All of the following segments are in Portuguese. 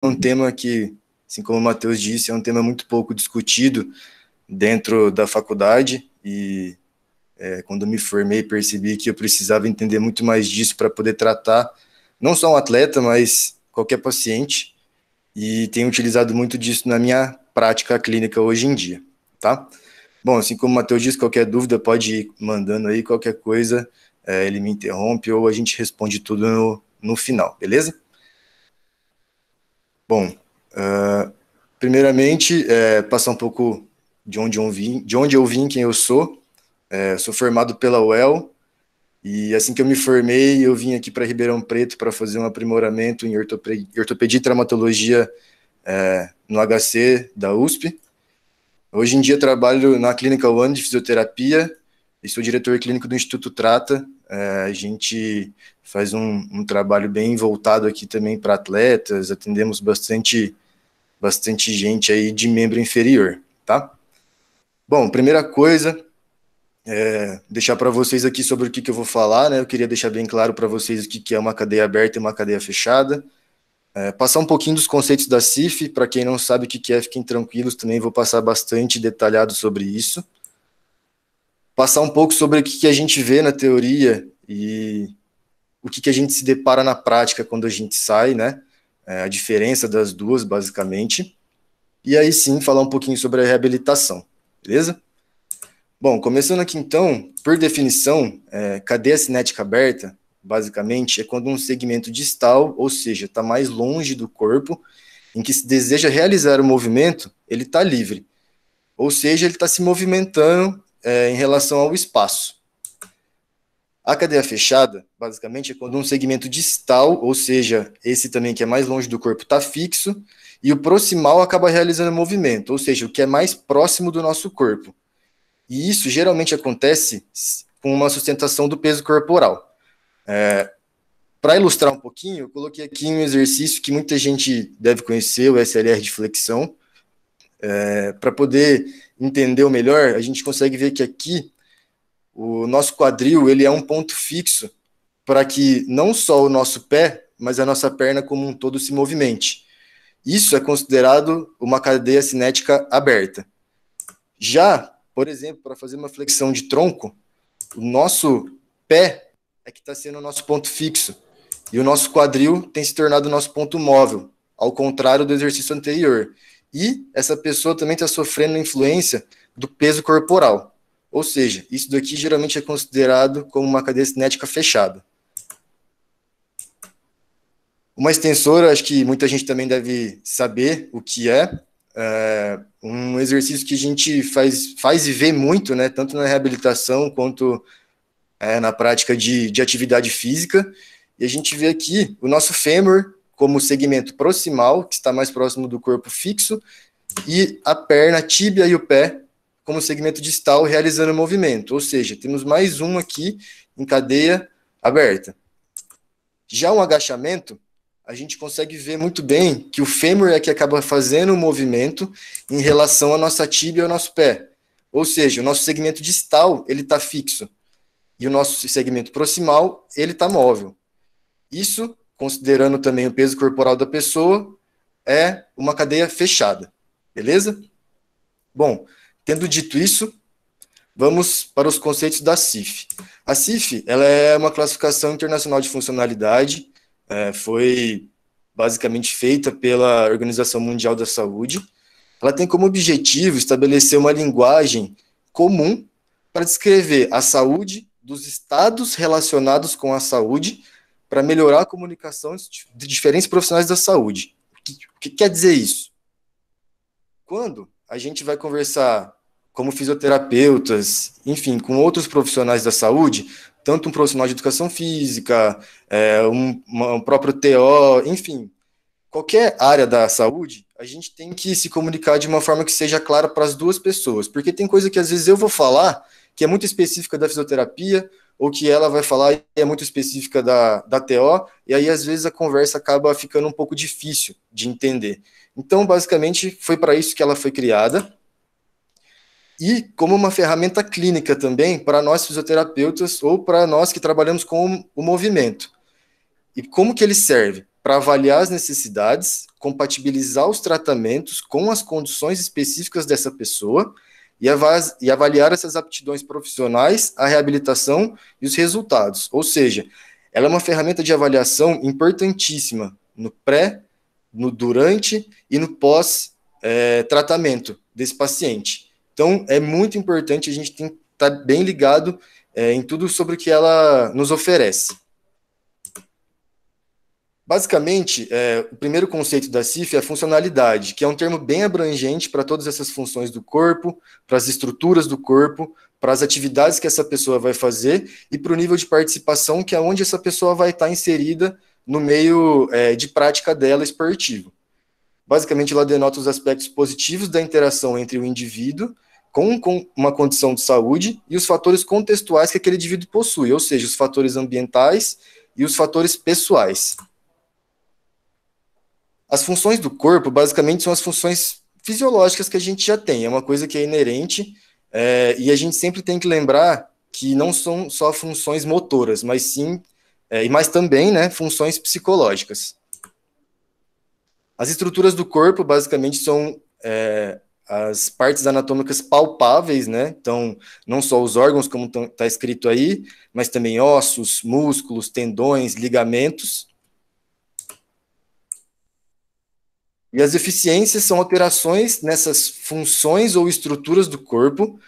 um tema que, assim como o Matheus disse, é um tema muito pouco discutido dentro da faculdade, e quando me formei percebi que eu precisava entender muito mais disso para poder tratar não só um atleta, mas qualquer paciente, e tenho utilizado muito disso na minha prática clínica hoje em dia, tá? Bom, assim como o Matheus disse, qualquer dúvida pode ir mandando aí, qualquer coisa, ele me interrompe ou a gente responde tudo no final, beleza? Bom, primeiramente, passar um pouco de onde eu vim, quem eu sou. Sou formado pela UEL, e assim que eu me formei, eu vim aqui para Ribeirão Preto para fazer um aprimoramento em ortopedia e traumatologia no HC da USP. Hoje em dia trabalho na Clínica One de fisioterapia e sou diretor clínico do Instituto Trata. A gente faz um trabalho bem voltado aqui também para atletas, atendemos bastante gente aí de membro inferior, tá? Bom, primeira coisa, deixar para vocês aqui sobre o que eu vou falar, né? Eu queria deixar bem claro para vocês o que é uma cadeia aberta e uma cadeia fechada. Passar um pouquinho dos conceitos da CIF, para quem não sabe o que é, fiquem tranquilos, também vou passar bastante detalhado sobre isso. Passar um pouco sobre o que a gente vê na teoria e o que a gente se depara na prática quando a gente sai, né? A diferença das duas, basicamente. E aí sim, falar um pouquinho sobre a reabilitação, beleza? Bom, começando aqui então, por definição, cadeia cinética aberta, basicamente, é quando um segmento distal, ou seja, está mais longe do corpo, em que se deseja realizar o movimento, ele está livre. Ou seja, ele está se movimentando em relação ao espaço. A cadeia fechada, basicamente, é quando um segmento distal, ou seja, esse também que é mais longe do corpo, está fixo, e o proximal acaba realizando o movimento, ou seja, o que é mais próximo do nosso corpo. E isso geralmente acontece com uma sustentação do peso corporal. Para ilustrar um pouquinho, eu coloquei aqui um exercício que muita gente deve conhecer, o SLR de flexão. Para poder entender o melhor, a gente consegue ver que aqui o nosso quadril ele é um ponto fixo para que não só o nosso pé, mas a nossa perna como um todo se movimente. Isso é considerado uma cadeia cinética aberta. Já, por exemplo, para fazer uma flexão de tronco, o nosso pé é que está sendo o nosso ponto fixo e o nosso quadril tem se tornado o nosso ponto móvel, ao contrário do exercício anterior. E essa pessoa também está sofrendo influência do peso corporal. Ou seja, isso daqui geralmente é considerado como uma cadeia cinética fechada. Uma extensora, acho que muita gente também deve saber o que é. Um exercício que a gente faz e vê muito, né, tanto na reabilitação quanto na prática de atividade física. E a gente vê aqui o nosso fêmur como segmento proximal, que está mais próximo do corpo fixo, e a perna, a tíbia e o pé como segmento distal realizando o movimento. Ou seja, temos mais um aqui em cadeia aberta. Já um agachamento, a gente consegue ver muito bem que o fêmur é que acaba fazendo o movimento em relação à nossa tíbia e ao nosso pé. Ou seja, o nosso segmento distal, ele está fixo. E o nosso segmento proximal, ele está móvel. Isso, considerando também o peso corporal da pessoa, é uma cadeia fechada. Beleza? Bom, tendo dito isso, vamos para os conceitos da CIF. A CIF ela é uma classificação internacional de funcionalidade, foi basicamente feita pela Organização Mundial da Saúde. Ela tem como objetivo estabelecer uma linguagem comum para descrever a saúde dos estados relacionados com a saúde para melhorar a comunicação de diferentes profissionais da saúde. O que quer dizer isso? Quando a gente vai conversar como fisioterapeutas, enfim, com outros profissionais da saúde, tanto um profissional de educação física, um próprio TO, enfim, qualquer área da saúde, a gente tem que se comunicar de uma forma que seja clara para as duas pessoas, porque tem coisa que às vezes eu vou falar que é muito específica da fisioterapia, ou que ela vai falar e é muito específica da TO, e aí às vezes a conversa acaba ficando um pouco difícil de entender. Então, basicamente, foi para isso que ela foi criada, e como uma ferramenta clínica também para nós fisioterapeutas ou para nós que trabalhamos com o movimento. E como que ele serve? Para avaliar as necessidades, compatibilizar os tratamentos com as condições específicas dessa pessoa e avaliar essas aptidões profissionais, a reabilitação e os resultados. Ou seja, ela é uma ferramenta de avaliação importantíssima no pré, no durante e no pós-tratamento desse paciente. Então, é muito importante a gente estar bem ligado em tudo sobre o que ela nos oferece. Basicamente, o primeiro conceito da CIF é a funcionalidade, que é um termo bem abrangente para todas essas funções do corpo, para as estruturas do corpo, para as atividades que essa pessoa vai fazer e para o nível de participação, que é onde essa pessoa vai estar inserida no meio de prática dela esportivo. Basicamente, ela denota os aspectos positivos da interação entre o indivíduo com uma condição de saúde e os fatores contextuais que aquele indivíduo possui, ou seja, os fatores ambientais e os fatores pessoais. As funções do corpo, basicamente, são as funções fisiológicas que a gente já tem. É uma coisa que é inerente e a gente sempre tem que lembrar que não são só funções motoras, mas sim, mas também, né, funções psicológicas. As estruturas do corpo, basicamente, são as partes anatômicas palpáveis, né? Então, não só os órgãos, como está escrito aí, mas também ossos, músculos, tendões, ligamentos. E as deficiências são alterações nessas funções ou estruturas do corpo,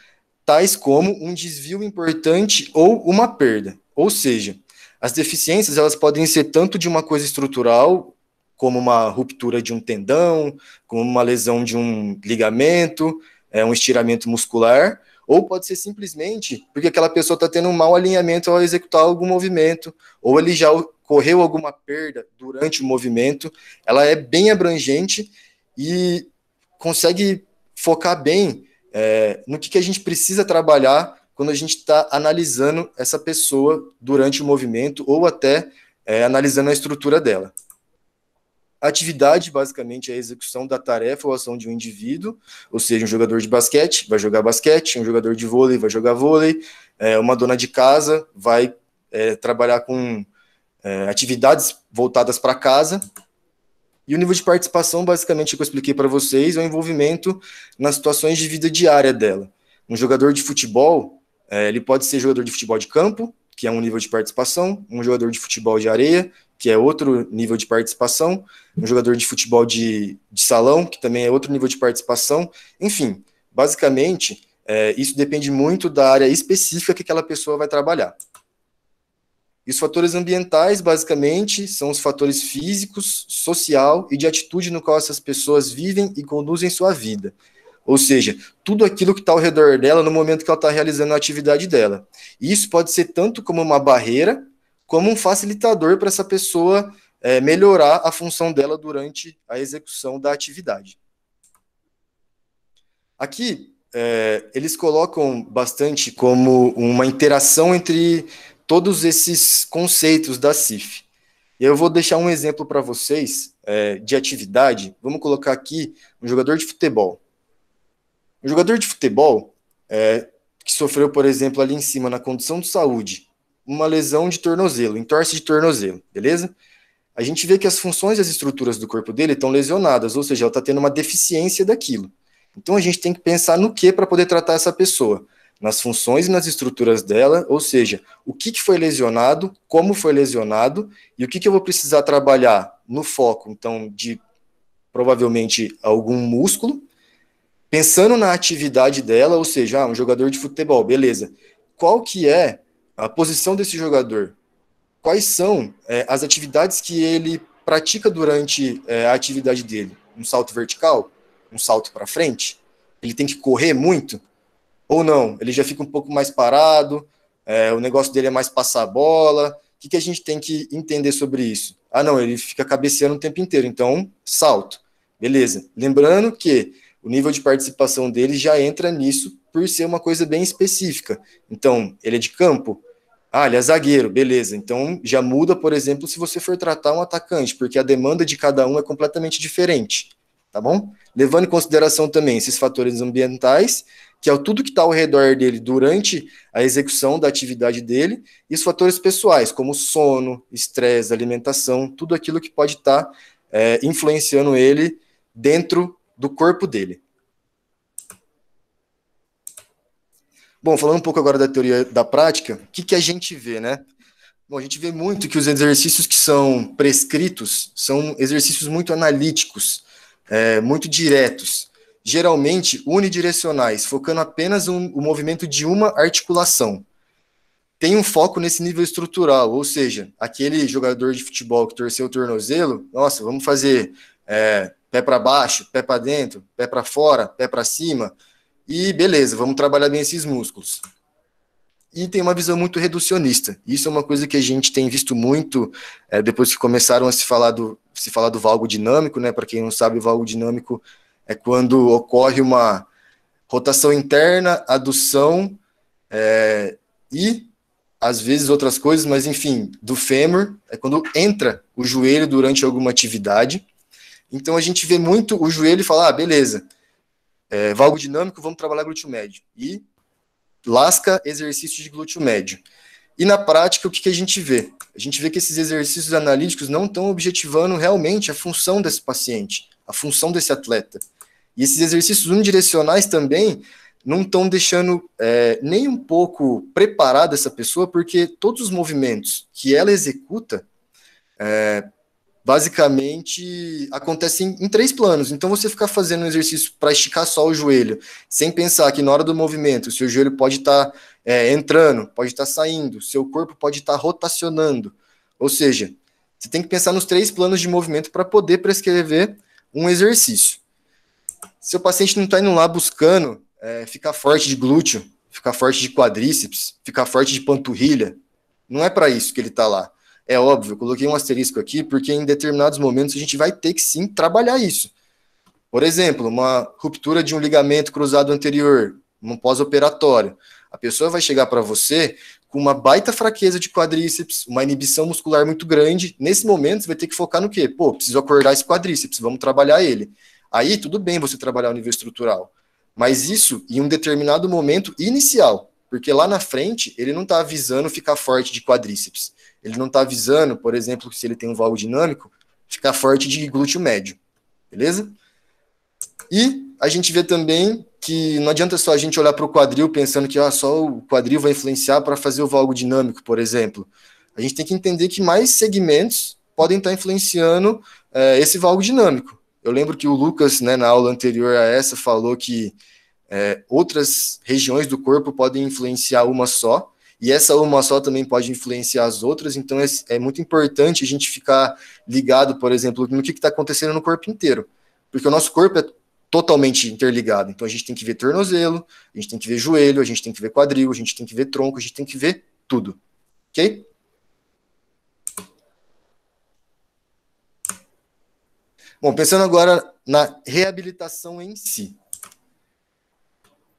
tais como um desvio importante ou uma perda. Ou seja, as deficiências elas podem ser tanto de uma coisa estrutural, como uma ruptura de um tendão, como uma lesão de um ligamento, um estiramento muscular, ou pode ser simplesmente porque aquela pessoa está tendo um mau alinhamento ao executar algum movimento, ou ele já correu alguma perda durante o movimento. Ela é bem abrangente e consegue focar bem no que a gente precisa trabalhar quando a gente está analisando essa pessoa durante o movimento ou até analisando a estrutura dela. A atividade, basicamente, é a execução da tarefa ou ação de um indivíduo, ou seja, um jogador de basquete vai jogar basquete, um jogador de vôlei vai jogar vôlei, uma dona de casa vai trabalhar com atividades voltadas para casa. E o nível de participação, basicamente, que eu expliquei para vocês, é o envolvimento nas situações de vida diária dela. Um jogador de futebol, ele pode ser jogador de futebol de campo, que é um nível de participação, um jogador de futebol de areia, que é outro nível de participação, um jogador de futebol de salão, que também é outro nível de participação. Enfim, basicamente, isso depende muito da área específica que aquela pessoa vai trabalhar. E os fatores ambientais, basicamente, são os fatores físicos, social e de atitude no qual essas pessoas vivem e conduzem sua vida. Ou seja, tudo aquilo que está ao redor dela no momento que ela está realizando a atividade dela. E isso pode ser tanto como uma barreira, como um facilitador para essa pessoa melhorar a função dela durante a execução da atividade. Aqui, eles colocam bastante como uma interação entre todos esses conceitos da CIF. E eu vou deixar um exemplo para vocês de atividade. Vamos colocar aqui um jogador de futebol. Um jogador de futebol que sofreu, por exemplo, ali em cima, na condição de saúde, uma lesão de tornozelo, entorse de tornozelo, beleza? A gente vê que as funções e as estruturas do corpo dele estão lesionadas, ou seja, ela está tendo uma deficiência daquilo. Então a gente tem que pensar no que para poder tratar essa pessoa? Nas funções e nas estruturas dela, ou seja, o que foi lesionado, como foi lesionado, e o que eu vou precisar trabalhar no foco, então, de provavelmente algum músculo, pensando na atividade dela, ou seja, um jogador de futebol, beleza. Qual que é a posição desse jogador? Quais são as atividades que ele pratica durante a atividade dele? Um salto vertical? Um salto para frente? Ele tem que correr muito? Ou não? Ele já fica um pouco mais parado, o negócio dele é mais passar a bola. O que a gente tem que entender sobre isso? Ah, não, ele fica cabeceando o tempo inteiro, então salto. Beleza. Lembrando que o nível de participação dele já entra nisso por ser uma coisa bem específica. Então, ele é de campo? Ah, ele é zagueiro, beleza. Então, já muda, por exemplo, se você for tratar um atacante, porque a demanda de cada um é completamente diferente, tá bom? Levando em consideração também esses fatores ambientais, que é tudo que está ao redor dele durante a execução da atividade dele, e os fatores pessoais, como sono, estresse, alimentação, tudo aquilo que pode estar influenciando ele dentro do corpo dele. Bom, falando um pouco agora da teoria da prática, o que a gente vê, né? Bom, a gente vê muito que os exercícios que são prescritos são exercícios muito analíticos, muito diretos, geralmente unidirecionais, focando apenas o movimento de uma articulação. Tem um foco nesse nível estrutural, ou seja, aquele jogador de futebol que torceu o tornozelo, nossa, vamos fazer pé para baixo, pé para dentro, pé para fora, pé para cima, e beleza, vamos trabalhar bem esses músculos. E tem uma visão muito reducionista. Isso é uma coisa que a gente tem visto muito depois que começaram a se falar do valgo dinâmico, né? Para quem não sabe, o valgo dinâmico é quando ocorre uma rotação interna, adução e às vezes outras coisas, mas enfim, do fêmur, é quando entra o joelho durante alguma atividade. Então a gente vê muito o joelho e fala, beleza, valgo dinâmico, vamos trabalhar glúteo médio. E lasca exercício de glúteo médio. E na prática, o que a gente vê? A gente vê que esses exercícios analíticos não estão objetivando realmente a função desse paciente, a função desse atleta. E esses exercícios unidirecionais também não estão deixando nem um pouco preparada essa pessoa, porque todos os movimentos que ela executa, basicamente acontecem em 3 planos. Então, você ficar fazendo um exercício para esticar só o joelho, sem pensar que na hora do movimento, o seu joelho pode estar entrando, pode estar saindo, seu corpo pode estar rotacionando. Ou seja, você tem que pensar nos 3 planos de movimento para poder prescrever um exercício. Seu paciente não está indo lá buscando ficar forte de glúteo, ficar forte de quadríceps, ficar forte de panturrilha. Não é para isso que ele está lá. É óbvio, eu coloquei um asterisco aqui, porque em determinados momentos a gente vai ter que sim trabalhar isso. Por exemplo, uma ruptura de um ligamento cruzado anterior, um pós-operatório. A pessoa vai chegar para você com uma baita fraqueza de quadríceps, uma inibição muscular muito grande. Nesse momento, você vai ter que focar no quê? Pô, preciso acordar esse quadríceps, vamos trabalhar ele. Aí, tudo bem você trabalhar o nível estrutural. Mas isso em um determinado momento inicial, porque lá na frente, ele não está visando ficar forte de quadríceps. Ele não está visando, por exemplo, se ele tem um valgo dinâmico, ficar forte de glúteo médio, beleza? E a gente vê também que não adianta só a gente olhar para o quadril pensando que só o quadril vai influenciar para fazer o valgo dinâmico, por exemplo. A gente tem que entender que mais segmentos podem estar influenciando esse valgo dinâmico. Eu lembro que o Lucas, né, na aula anterior a essa, falou que outras regiões do corpo podem influenciar uma só, e essa uma só também pode influenciar as outras, então é muito importante a gente ficar ligado, por exemplo, no que está acontecendo no corpo inteiro, porque o nosso corpo é totalmente interligado, então a gente tem que ver tornozelo, a gente tem que ver joelho, a gente tem que ver quadril, a gente tem que ver tronco, a gente tem que ver tudo, ok? Bom, pensando agora na reabilitação em si.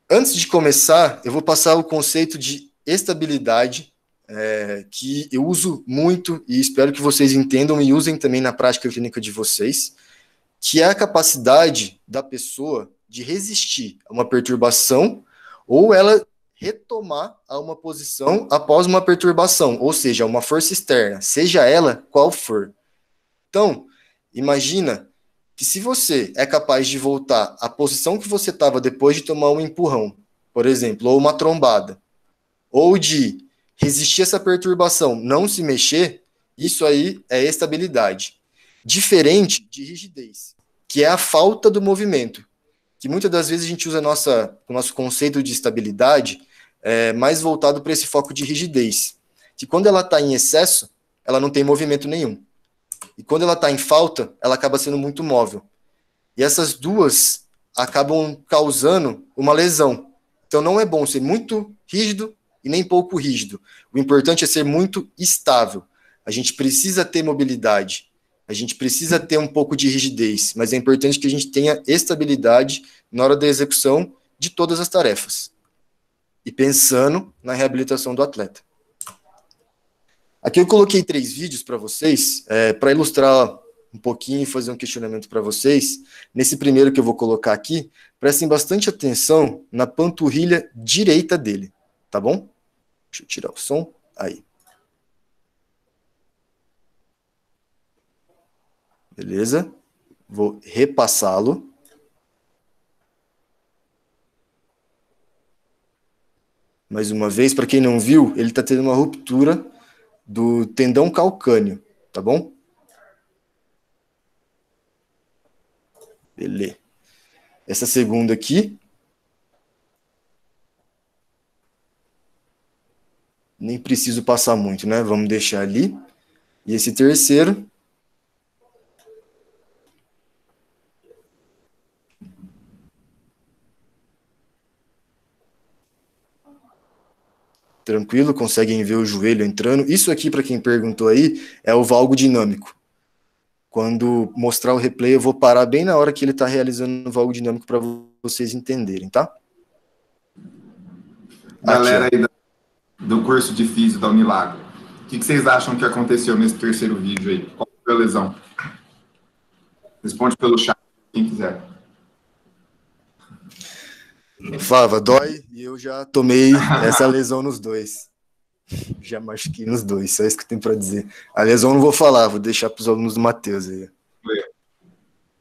Antes de começar, eu vou passar o conceito de estabilidade, que eu uso muito e espero que vocês entendam e usem também na prática clínica de vocês, que é a capacidade da pessoa de resistir a uma perturbação ou ela retomar a uma posição após uma perturbação, ou seja, uma força externa, seja ela qual for. Então, imagina que se você é capaz de voltar à posição que você estava depois de tomar um empurrão, por exemplo, ou uma trombada, ou de resistir a essa perturbação, não se mexer, isso aí é estabilidade. Diferente de rigidez, que é a falta do movimento, que muitas das vezes a gente usa o nosso conceito de estabilidade mais voltado para esse foco de rigidez, que quando ela está em excesso, ela não tem movimento nenhum. E quando ela está em falta, ela acaba sendo muito móvel. E essas duas acabam causando uma lesão. Então não é bom ser muito rígido e nem pouco rígido. O importante é ser muito estável. A gente precisa ter mobilidade, a gente precisa ter um pouco de rigidez, mas é importante que a gente tenha estabilidade na hora da execução de todas as tarefas. E pensando na reabilitação do atleta. Aqui eu coloquei 3 vídeos para vocês, para ilustrar um pouquinho e fazer um questionamento para vocês. Nesse primeiro que eu vou colocar aqui, prestem bastante atenção na panturrilha direita dele, tá bom? Deixa eu tirar o som. Aí. Beleza? Vou repassá-lo. Mais uma vez, para quem não viu, ele está tendo uma ruptura do tendão calcâneo, tá bom? Beleza. Essa segunda aqui, nem preciso passar muito, né? Vamos deixar ali. E esse terceiro, tranquilo, conseguem ver o joelho entrando. Isso aqui, para quem perguntou aí, é o valgo dinâmico. Quando mostrar o replay, eu vou parar bem na hora que ele está realizando o valgo dinâmico para vocês entenderem, tá? Galera Aqui, aí do curso de Físio da Unilagro, o que vocês acham que aconteceu nesse terceiro vídeo aí? Qual foi a lesão? Responde pelo chat, quem quiser. Fava, dói e eu já tomei essa lesão nos dois. Já machuquei nos dois, só isso que eu tenho para dizer. A lesão eu não vou falar, vou deixar para os alunos do Matheus aí.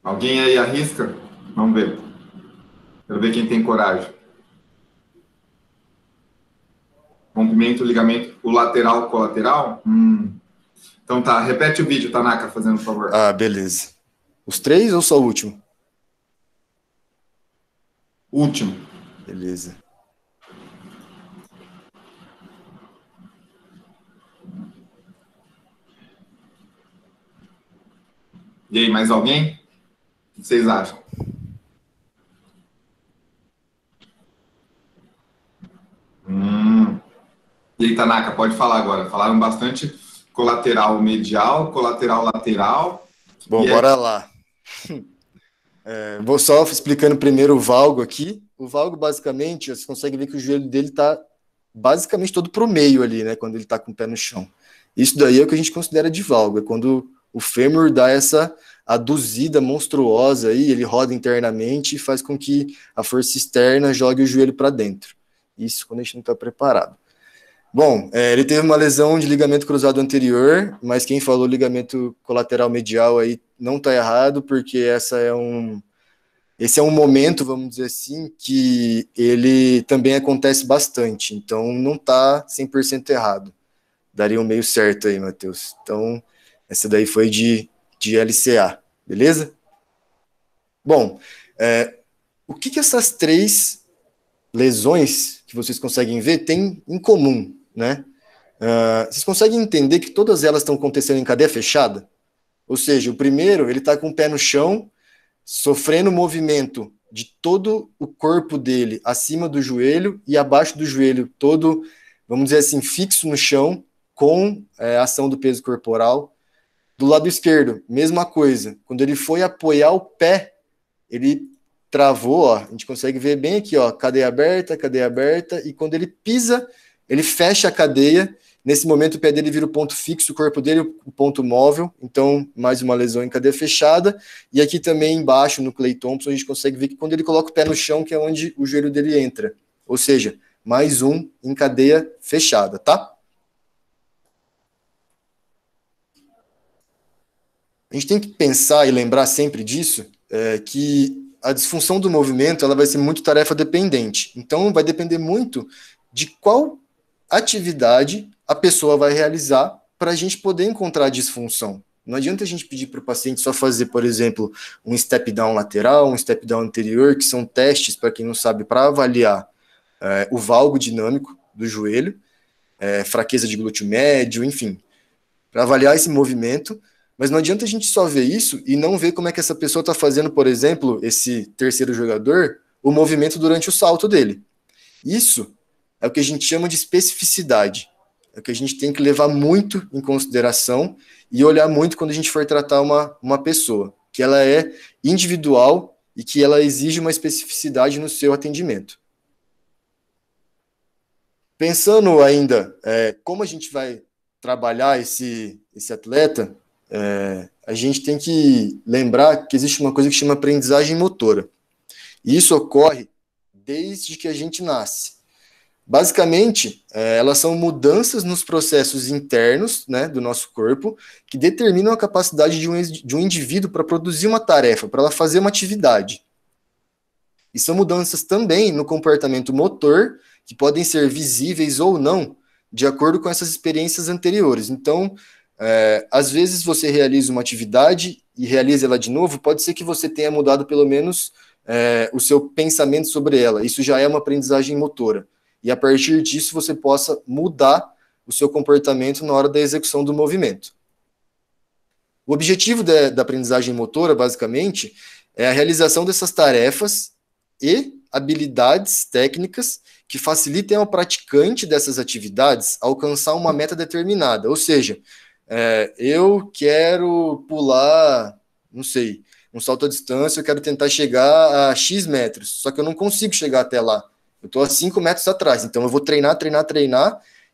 Alguém aí arrisca? Vamos ver. Quero ver quem tem coragem. Rompimento, ligamento, o lateral, colateral? Então tá, repete o vídeo, Tanaka, fazendo um favor. Ah, beleza. Os três ou só o último? Último. Beleza. E aí, mais alguém? O que vocês acham? E aí, Tanaka, pode falar agora. Falaram bastante colateral medial, colateral lateral. Bom, bora lá. Vou só explicando primeiro o valgo aqui. O valgo, basicamente, você consegue ver que o joelho dele está basicamente todo para o meio ali, né? Quando ele está com o pé no chão. Isso daí é o que a gente considera de valgo. É quando o fêmur dá essa aduzida monstruosa aí, ele roda internamente e faz com que a força externa jogue o joelho para dentro. Isso quando a gente não está preparado. Bom, ele teve uma lesão de ligamento cruzado anterior, mas quem falou ligamento colateral medial aí não está errado, porque esse é um momento, vamos dizer assim, que ele também acontece bastante, então não está 100% errado. Daria um meio certo aí, Matheus. Então, essa daí foi de LCA, beleza? Bom, o que essas três lesões que vocês conseguem ver têm em comum, né? Vocês conseguem entender que todas elas estão acontecendo em cadeia fechada? Ou seja, o primeiro, ele está com o pé no chão, sofrendo movimento de todo o corpo dele acima do joelho e abaixo do joelho, todo, vamos dizer assim, fixo no chão, com a ação do peso corporal. Do lado esquerdo, mesma coisa. Quando ele foi apoiar o pé, ele travou, ó, a gente consegue ver bem aqui, ó, cadeia aberta, e quando ele pisa, ele fecha a cadeia. Nesse momento, o pé dele vira o ponto fixo, o corpo dele o ponto móvel. Então, mais uma lesão em cadeia fechada. E aqui também embaixo, no Clay Thompson, a gente consegue ver que quando ele coloca o pé no chão, que é onde o joelho dele entra. Ou seja, mais um em cadeia fechada, tá? A gente tem que pensar e lembrar sempre disso, que a disfunção do movimento ela vai ser muito tarefa dependente. Então, vai depender muito de qual atividade a pessoa vai realizar para a gente poder encontrar a disfunção. Não adianta a gente pedir para o paciente só fazer, por exemplo, um step down lateral, um step down anterior, que são testes, para quem não sabe, para avaliar o valgo dinâmico do joelho, fraqueza de glúteo médio, enfim, para avaliar esse movimento. Mas não adianta a gente só ver isso e não ver como é que essa pessoa está fazendo, por exemplo, esse terceiro jogador, o movimento durante o salto dele. Isso é o que a gente chama de especificidade. É o que a gente tem que levar muito em consideração e olhar muito quando a gente for tratar uma pessoa, que ela é individual e que ela exige uma especificidade no seu atendimento. Pensando ainda como a gente vai trabalhar esse atleta, a gente tem que lembrar que existe uma coisa que chama aprendizagem motora. E isso ocorre desde que a gente nasce. Basicamente, elas são mudanças nos processos internos, né, do nosso corpo, que determinam a capacidade de um indivíduo para produzir uma tarefa, para ela fazer uma atividade. E são mudanças também no comportamento motor, que podem ser visíveis ou não, de acordo com essas experiências anteriores. Então, às vezes você realiza uma atividade e realiza ela de novo, pode ser que você tenha mudado pelo menos o seu pensamento sobre ela. Isso já é uma aprendizagem motora. E a partir disso você possa mudar o seu comportamento na hora da execução do movimento. O objetivo da aprendizagem motora, basicamente, é a realização dessas tarefas e habilidades técnicas que facilitem ao praticante dessas atividades alcançar uma meta determinada. Ou seja, eu quero pular, não sei, um salto à distância, eu quero tentar chegar a X metros, só que eu não consigo chegar até lá. Eu estou a 5 metros atrás, então eu vou treinar,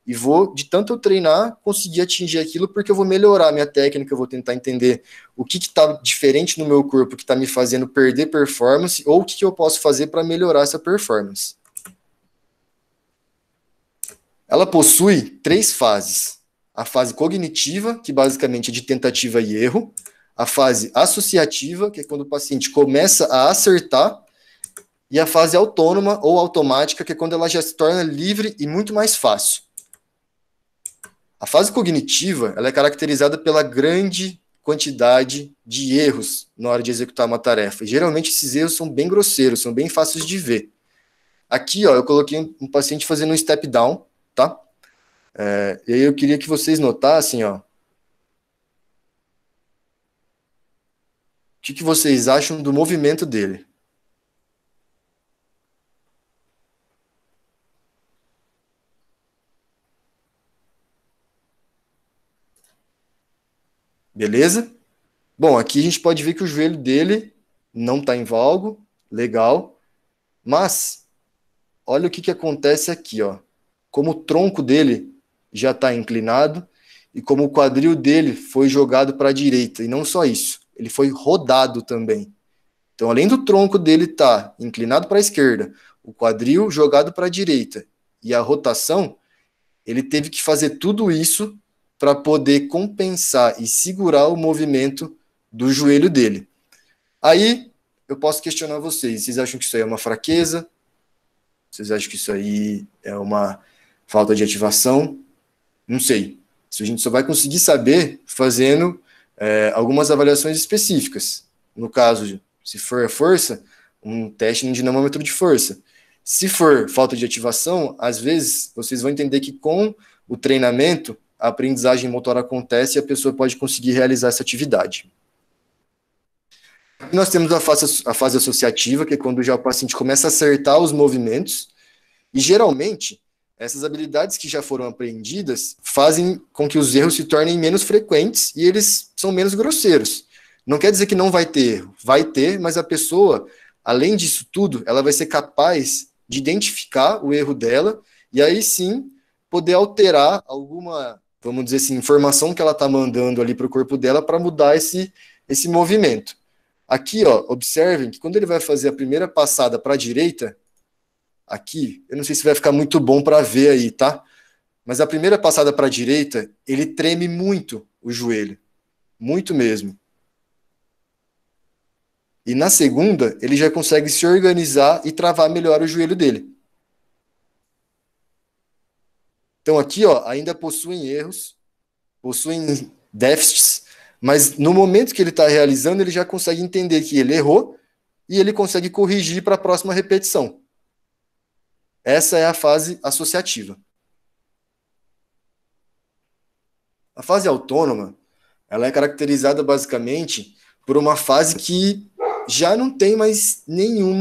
e vou, de tanto eu treinar, conseguir atingir aquilo, porque eu vou melhorar a minha técnica, eu vou tentar entender o que está diferente no meu corpo, que está me fazendo perder performance, ou o que eu posso fazer para melhorar essa performance. Ela possui 3 fases. A fase cognitiva, que basicamente é de tentativa e erro. A fase associativa, que é quando o paciente começa a acertar. E a fase autônoma ou automática, que é quando ela já se torna livre e muito mais fácil. A fase cognitiva, ela é caracterizada pela grande quantidade de erros na hora de executar uma tarefa. E, geralmente esses erros são bem grosseiros, são bem fáceis de ver. Aqui, ó, eu coloquei um paciente fazendo um step down, tá? E aí eu queria que vocês notassem, ó, o que vocês acham do movimento dele. Beleza? Bom, aqui a gente pode ver que o joelho dele não está em valgo, legal, mas olha o que acontece aqui, ó. Como o tronco dele já está inclinado e como o quadril dele foi jogado para a direita, e não só isso, ele foi rodado também. Então, além do tronco dele estar inclinado para a esquerda, o quadril jogado para a direita e a rotação, ele teve que fazer tudo isso para poder compensar e segurar o movimento do joelho dele. Aí, eu posso questionar vocês acham que isso aí é uma fraqueza? Vocês acham que isso aí é uma falta de ativação? Não sei. Isso a gente só vai conseguir saber fazendo algumas avaliações específicas. No caso, se for a força, um teste no dinamômetro de força. Se for falta de ativação, às vezes vocês vão entender que com o treinamento, a aprendizagem motora acontece e a pessoa pode conseguir realizar essa atividade. Nós temos a fase associativa, que é quando já o paciente começa a acertar os movimentos, e geralmente, essas habilidades que já foram aprendidas fazem com que os erros se tornem menos frequentes e eles são menos grosseiros. Não quer dizer que não vai ter erro, vai ter, mas a pessoa, além disso tudo, ela vai ser capaz de identificar o erro dela e aí sim poder alterar alguma, vamos dizer assim, informação que ela está mandando ali para o corpo dela para mudar esse movimento. Aqui, ó, observem que quando ele vai fazer a primeira passada para a direita, aqui, eu não sei se vai ficar muito bom para ver aí, tá? Mas a primeira passada para a direita, ele treme muito o joelho, muito mesmo. E na segunda, ele já consegue se organizar e travar melhor o joelho dele. Então aqui, ó, ainda possuem erros, possuem déficits, mas no momento que ele está realizando, ele já consegue entender que ele errou e ele consegue corrigir para a próxima repetição. Essa é a fase associativa. A fase autônoma, ela é caracterizada basicamente por uma fase que já não tem mais nenhum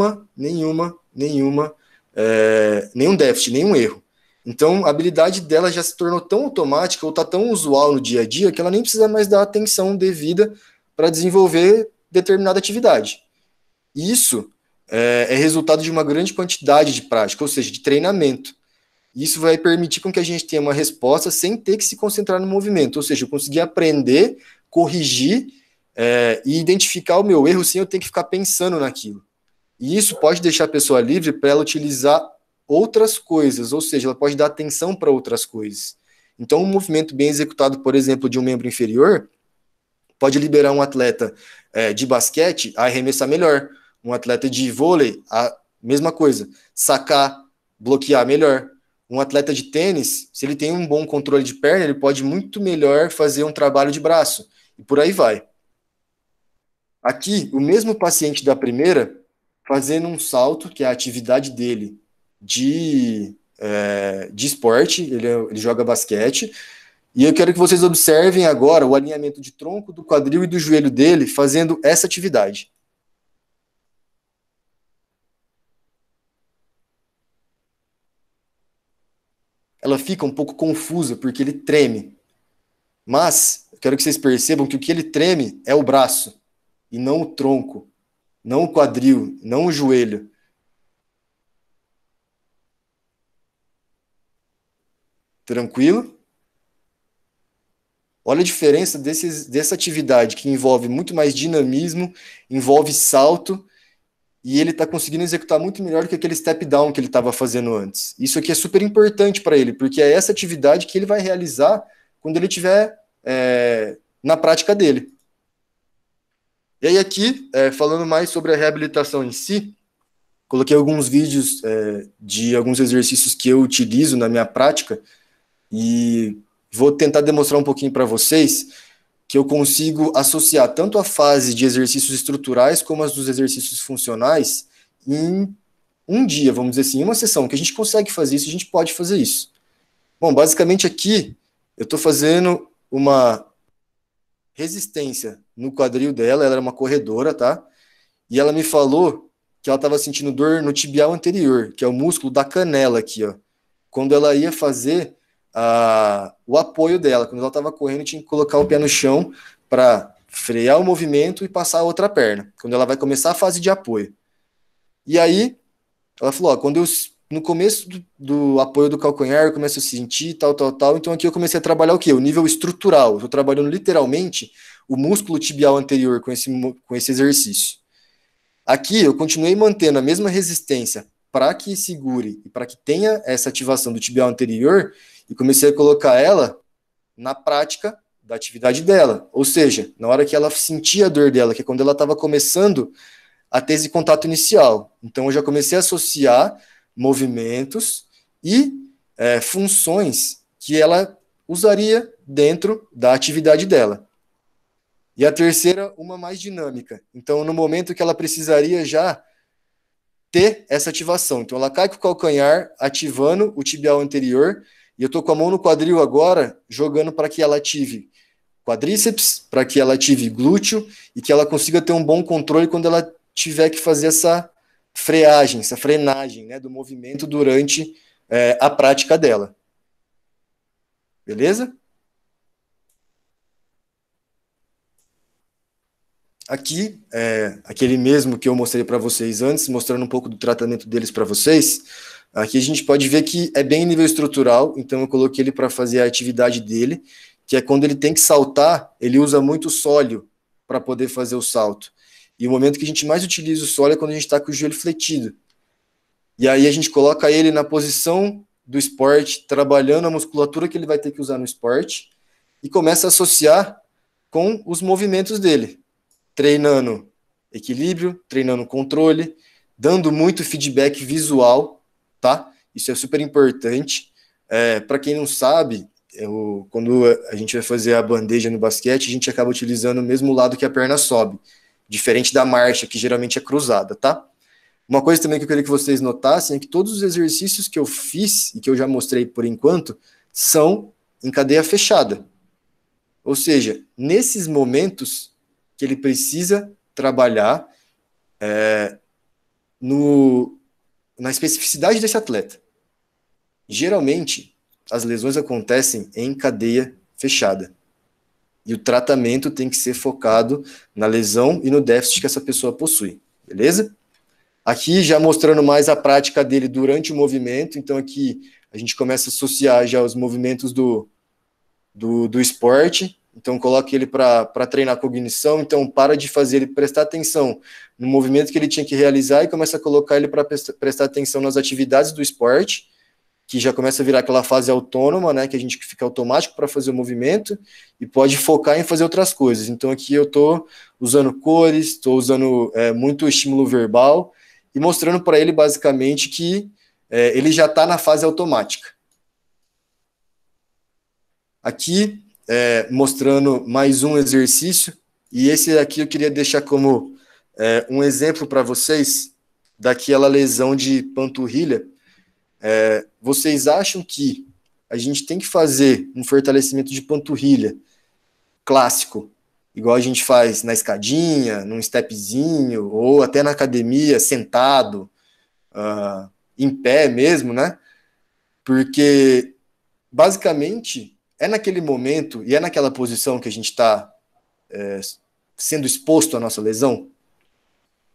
déficit, nenhum erro. Então, a habilidade dela já se tornou tão automática ou está tão usual no dia a dia que ela nem precisa mais dar atenção devida para desenvolver determinada atividade. Isso é resultado de uma grande quantidade de prática, ou seja, de treinamento. Isso vai permitir com que a gente tenha uma resposta sem ter que se concentrar no movimento, ou seja, eu conseguir aprender, corrigir e identificar o meu erro sem eu ter que ficar pensando naquilo. E isso pode deixar a pessoa livre para ela utilizar outras coisas, ou seja, ela pode dar atenção para outras coisas. Então, um movimento bem executado, por exemplo, de um membro inferior, pode liberar um atleta de basquete a arremessar melhor, um atleta de vôlei, a mesma coisa, sacar, bloquear melhor. Um atleta de tênis, se ele tem um bom controle de perna, ele pode muito melhor fazer um trabalho de braço, e por aí vai. Aqui, o mesmo paciente da primeira, fazendo um salto, que é a atividade dele de esporte, ele joga basquete, e eu quero que vocês observem agora o alinhamento de tronco, do quadril e do joelho dele fazendo essa atividade. Ela fica um pouco confusa, porque ele treme. Mas, eu quero que vocês percebam que o que ele treme é o braço, e não o tronco, não o quadril, não o joelho. Tranquilo? Olha a diferença dessa atividade, que envolve muito mais dinamismo, envolve salto, e ele está conseguindo executar muito melhor do que aquele step down que ele estava fazendo antes. Isso aqui é super importante para ele, porque é essa atividade que ele vai realizar quando ele estiver na prática dele. E aí aqui, falando mais sobre a reabilitação em si, coloquei alguns vídeos de alguns exercícios que eu utilizo na minha prática, e vou tentar demonstrar um pouquinho para vocês que eu consigo associar tanto a fase de exercícios estruturais como as dos exercícios funcionais em um dia, vamos dizer assim, em uma sessão, que a gente consegue fazer isso, a gente pode fazer isso. Bom, basicamente aqui, eu estou fazendo uma resistência no quadril dela, ela era uma corredora, tá? E ela me falou que ela estava sentindo dor no tibial anterior, que é o músculo da canela aqui, ó. Quando ela ia fazer o apoio dela, quando ela estava correndo, tinha que colocar o pé no chão para frear o movimento e passar a outra perna, quando ela vai começar a fase de apoio. E aí, ela falou, ó, quando eu, no começo do apoio do calcanhar, eu começo a sentir tal, então aqui eu comecei a trabalhar o quê? O nível estrutural, eu estou trabalhando literalmente o músculo tibial anterior com esse exercício. Aqui eu continuei mantendo a mesma resistência para que segure e para que tenha essa ativação do tibial anterior, e comecei a colocar ela na prática da atividade dela. Ou seja, na hora que ela sentia a dor dela, que é quando ela estava começando a ter esse contato inicial. Então, eu já comecei a associar movimentos e funções que ela usaria dentro da atividade dela. E a terceira, uma mais dinâmica. Então, no momento que ela precisaria já ter essa ativação. Então, ela cai com o calcanhar, ativando o tibial anterior, e eu estou com a mão no quadril agora, jogando para que ela ative quadríceps, para que ela ative glúteo, e que ela consiga ter um bom controle quando ela tiver que fazer essa freagem, essa frenagem, né, do movimento durante a prática dela. Beleza? Aqui, aquele mesmo que eu mostrei para vocês antes, mostrando um pouco do tratamento deles para vocês. Aqui a gente pode ver que é bem nível estrutural, então eu coloquei ele para fazer a atividade dele, que é quando ele tem que saltar, ele usa muito sólio para poder fazer o salto. E o momento que a gente mais utiliza o sólio é quando a gente está com o joelho fletido. E aí a gente coloca ele na posição do esporte, trabalhando a musculatura que ele vai ter que usar no esporte, e começa a associar com os movimentos dele, treinando equilíbrio, treinando controle, dando muito feedback visual, tá? Isso é super importante. Para quem não sabe, quando a gente vai fazer a bandeja no basquete, a gente acaba utilizando o mesmo lado que a perna sobe, diferente da marcha, que geralmente é cruzada, tá? Uma coisa também que eu queria que vocês notassem é que todos os exercícios que eu fiz e que eu já mostrei por enquanto são em cadeia fechada. Ou seja, nesses momentos que ele precisa trabalhar na especificidade desse atleta. Geralmente, as lesões acontecem em cadeia fechada. E o tratamento tem que ser focado na lesão e no déficit que essa pessoa possui. Beleza? Aqui já mostrando mais a prática dele durante o movimento. Então aqui a gente começa a associar já os movimentos do esporte. Então coloque ele para treinar cognição, então para de fazer ele prestar atenção no movimento que ele tinha que realizar e começa a colocar ele para prestar atenção nas atividades do esporte, que já começa a virar aquela fase autônoma, né, que a gente fica automático para fazer o movimento e pode focar em fazer outras coisas. Então aqui eu estou usando cores, estou usando muito estímulo verbal e mostrando para ele basicamente que ele já está na fase automática. Aqui, mostrando mais um exercício, e esse aqui eu queria deixar como um exemplo para vocês daquela lesão de panturrilha. Vocês acham que a gente tem que fazer um fortalecimento de panturrilha clássico, igual a gente faz na escadinha, num stepzinho, ou até na academia, sentado, em pé mesmo, né? Porque, basicamente, é naquele momento e é naquela posição que a gente está sendo exposto à nossa lesão.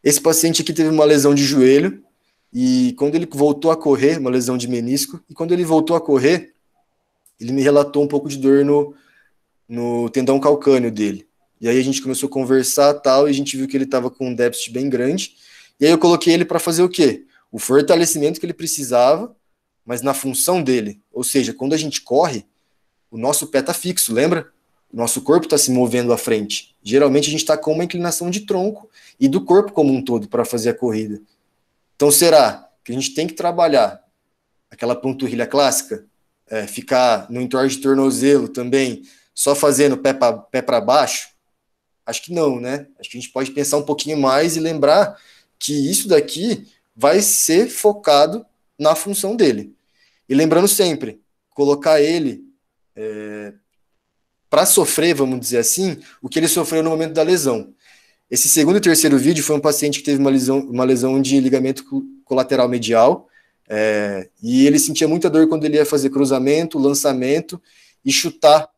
Esse paciente aqui teve uma lesão de joelho, e quando ele voltou a correr, uma lesão de menisco, e quando ele voltou a correr, ele me relatou um pouco de dor no tendão calcâneo dele. E aí a gente começou a conversar tal, e a gente viu que ele estava com um déficit bem grande, e aí eu coloquei ele para fazer o quê? O fortalecimento que ele precisava, mas na função dele. Ou seja, quando a gente corre, o nosso pé está fixo, lembra? O nosso corpo está se movendo à frente. Geralmente a gente está com uma inclinação de tronco e do corpo como um todo para fazer a corrida. Então será que a gente tem que trabalhar aquela panturrilha clássica, ficar no entorno de tornozelo também, só fazendo pé para baixo? Acho que não, né? Acho que a gente pode pensar um pouquinho mais e lembrar que isso daqui vai ser focado na função dele. E lembrando sempre, colocar ele para sofrer, vamos dizer assim, o que ele sofreu no momento da lesão. Esse segundo e terceiro vídeo foi um paciente que teve uma lesão de ligamento colateral medial, e ele sentia muita dor quando ele ia fazer cruzamento, lançamento e chutar